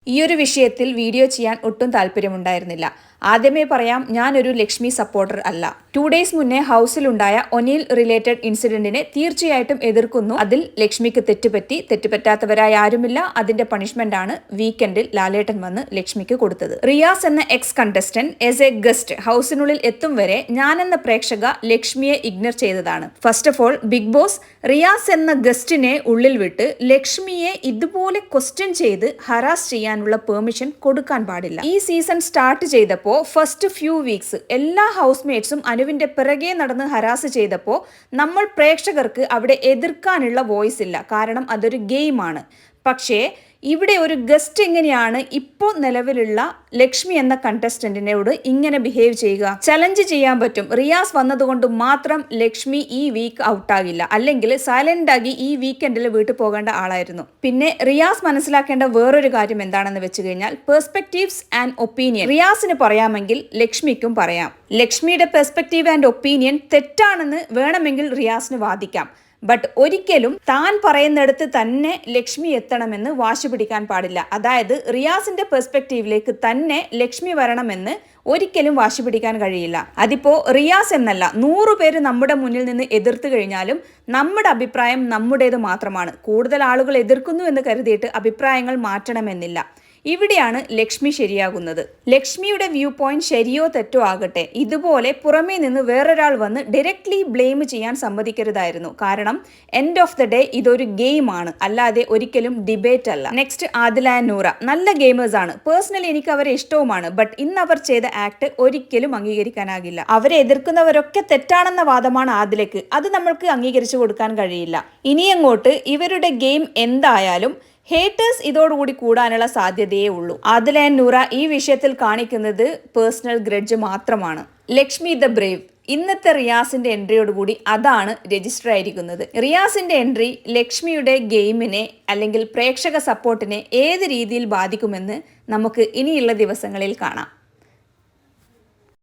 ഈ ഒരു വിഷയത്തിൽ വീഡിയോ ചെയ്യാൻ ഒട്ടും താല്പര്യമുണ്ടായിരുന്നില്ല. ആദ്യമേ പറയാം, ഞാനൊരു ലക്ഷ്മി സപ്പോർട്ടർ അല്ല. 2 ഡേയ്സ് മുന്നേ ഹൗസിലുണ്ടായ ഒനീൽ റിലേറ്റഡ് ഇൻസിഡന്റിനെ തീർച്ചയായിട്ടും എതിർക്കുന്നു. അതിൽ ലക്ഷ്മിക്ക് തെറ്റുപറ്റി. തെറ്റുപറ്റാത്തവരായി ആരുമില്ല. അതിന്റെ പണിഷ്മെന്റ് ആണ് വീക്കെൻഡിൽ ലാലേട്ടൻ വന്ന് ലക്ഷ്മിക്ക് കൊടുത്തത്. റിയാസ് എന്ന ex contestant as a guest ഹൗസിനുള്ളിൽ എത്തും വരെ ഞാനെന്ന പ്രേക്ഷക ലക്ഷ്മിയെ ഇഗ്നോർ ചെയ്തതാണ്. First of all, Bigg Boss Riyas എന്ന ഗസ്റ്റിനെ ഉള്ളിൽ വിട്ട് ലക്ഷ്മിയെ ഇതുപോലെ ക്വസ്റ്റ്യൻ ചെയ്ത് ഹറാസ് ചെയ്യാനുള്ള പെർമിഷൻ കൊടുക്കാൻ പാടില്ല. ഈ സീസൺ സ്റ്റാർട്ട് ചെയ്തപ്പോൾ ഫസ്റ്റ് ഫ്യൂ വീക്സ് എല്ലാ ഹൗസ്മേറ്റ്സും അനുവിന്റെ പിറകെ നടന്ന് ഹരാസ് ചെയ്തപ്പോൾ നമ്മൾ പ്രേക്ഷകർക്ക് അവിടെ എതിർക്കാനുള്ള വോയിസ് ഇല്ല. കാരണം അതൊരു ഗെയിമാണ്. പക്ഷേ ഇവിടെ ഒരു ഗസ്റ്റ് എങ്ങനെയാണ് ഇപ്പോൾ നിലവിലുള്ള ലക്ഷ്മി എന്ന കണ്ടസ്റ്റന്റിനോട് ഇങ്ങനെ ബിഹേവ് ചെയ്യുക? ചലഞ്ച് ചെയ്യാൻ പറ്റും. റിയാസ് വന്നതുകൊണ്ട് മാത്രം ലക്ഷ്മി ഈ വീക്ക് ഔട്ടാകില്ല. അല്ലെങ്കിൽ സൈലന്റ് ആಗಿ ഈ വീക്കെൻഡിൽ വീട്ടിൽ പോകേണ്ട ആളായിരുന്നു. പിന്നെ റിയാസ് മനസ്സിലാക്കേണ്ട വേറൊരു കാര്യം എന്താണെന്ന് വെച്ച് കഴിഞ്ഞാൽ പെർസ്പെക്റ്റീവ്സ് ആൻഡ് ഒപ്പീനിയൻ. റിയാസിന് പറയാമെങ്കിൽ ലക്ഷ്മിക്കും പറയാം. ലക്ഷ്മിയുടെ പെർസ്പെക്റ്റീവ് ആൻഡ് ഒപ്പീനിയൻ തെറ്റാണെന്ന് വേണമെങ്കിൽ റിയാസിന് വാദിക്കാം. ബട്ട് ഒരിക്കലും താൻ പറയുന്നിടത്ത് തന്നെ ലക്ഷ്മി എത്തണമെന്ന് വാശി പിടിക്കാൻ പാടില്ല. അതായത് റിയാസിന്റെ പെർസ്പെക്റ്റീവിലേക്ക് തന്നെ ലക്ഷ്മി വരണമെന്ന് ഒരിക്കലും വാശി പിടിക്കാൻ കഴിയില്ല. അതിപ്പോ റിയാസ് എന്നല്ല, 100 പേര് നമ്മുടെ മുന്നിൽ നിന്ന് എതിർത്ത് കഴിഞ്ഞാലും നമ്മുടെ അഭിപ്രായം നമ്മുടേത് മാത്രമാണ്. കൂടുതൽ ആളുകൾ എതിർക്കുന്നു എന്ന് കരുതിയിട്ട് അഭിപ്രായങ്ങൾ മാറ്റണമെന്നില്ല. ഇവിടെയാണ് ലക്ഷ്മി ശരിയാകുന്നത്. ലക്ഷ്മിയുടെ വ്യൂ പോയിന്റ് ശരിയോ തെറ്റോ ആകട്ടെ, ഇതുപോലെ പുറമേ നിന്ന് വേറൊരാൾ വന്ന് ഡയറക്ട്ലി ബ്ലെയിം ചെയ്യാൻ സമ്മതിക്കരുതായിരുന്നു. കാരണം എൻഡ് ഓഫ് ദ ഡേ ഇതൊരു ഗെയിമാണ്, അല്ലാതെ ഒരിക്കലും ഡിബേറ്റ് അല്ല. നെക്സ്റ്റ്, ആദില ആൻഡ് നൂറ നല്ല ഗെയിമേഴ്സ് ആണ്. പേഴ്സണലി എനിക്ക് അവരെ ഇഷ്ടവുമാണ്. ബട്ട് ഇന്ന് അവർ ചെയ്ത ആക്ട് ഒരിക്കലും അംഗീകരിക്കാനാകില്ല. അവരെ എതിർക്കുന്നവരൊക്കെ തെറ്റാണെന്ന വാദമാണ് ആദിലയ്ക്ക്. അത് നമ്മൾക്ക് അംഗീകരിച്ചു കൊടുക്കാൻ കഴിയില്ല. ഇനിയങ്ങോട്ട് ഇവരുടെ ഗെയിം എന്തായാലും ഹേറ്റേഴ്സ് ഇതോടുകൂടി കൂടാനുള്ള സാധ്യതയേ ഉള്ളൂ. ആദില ആൻഡ് നൂറ ഈ വിഷയത്തിൽ കാണിക്കുന്നത് പേഴ്സണൽ ഗ്രഡ്ജ് മാത്രമാണ്. ലക്ഷ്മി ദ ബ്രേവ് ഇന്നത്തെ റിയാസിന്റെ എൻട്രിയോടുകൂടി അതാണ് രജിസ്റ്റർ ആയിരിക്കുന്നത്. റിയാസിന്റെ എൻട്രി ലക്ഷ്മിയുടെ ഗെയിമിനെ അല്ലെങ്കിൽ പ്രേക്ഷക സപ്പോർട്ടിനെ ഏത് രീതിയിൽ ബാധിക്കുമെന്ന് നമുക്ക് ഇനിയുള്ള ദിവസങ്ങളിൽ കാണാം.